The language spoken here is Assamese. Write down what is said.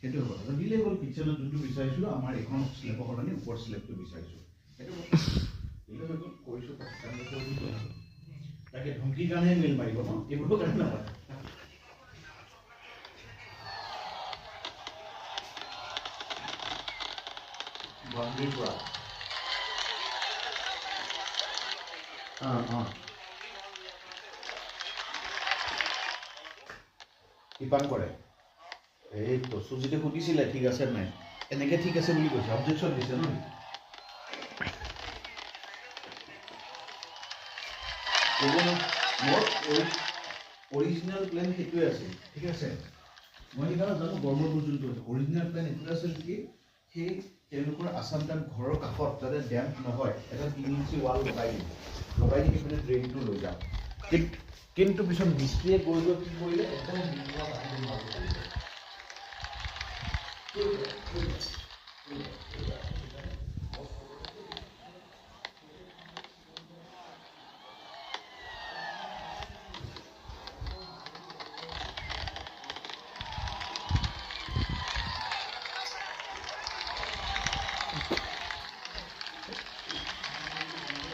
সেইটো হ'ব দিলেই হ'ল কিটচেনত যোনটো বিচাৰিছিলোঁ আমাৰ এখন স্লেবৰ সলনি ওপৰ স্লেবটো বিচাৰিছোঁ সেইটো কৰিছোঁ তাকে ধমকিৰ কাৰণে মেইল মাৰিব ন এইবোৰৰ কাৰণে নহয় বাউণ্ডেৰীৰ পৰা কিপান কৰে এই সুজিতে সুধিছিলে ঠিক আছে নাই এনেকৈ ঠিক আছে বুলি কৈছে অবজেকশ্যন দিছে ন মোৰ অৰিজিনেল প্লেন সেইটোৱে আছিল ঠিক আছে মই সেইকাৰণে জানো গৰ্বৰ যোনটো আছে অৰিজিনেল প্লেন এইটোৱে আছিল কি সেই তেওঁলোকৰ আছাম টাইপ ঘৰৰ কাষত যাতে ডেম্প নহয় এটা 3 ইঞ্চি ৱাল লগাই দি পিনে ড্ৰেইনটো লৈ যাওঁ কিন্তু পিছত মিস্ত্ৰীয়ে গৈ কি কৰিলে একদম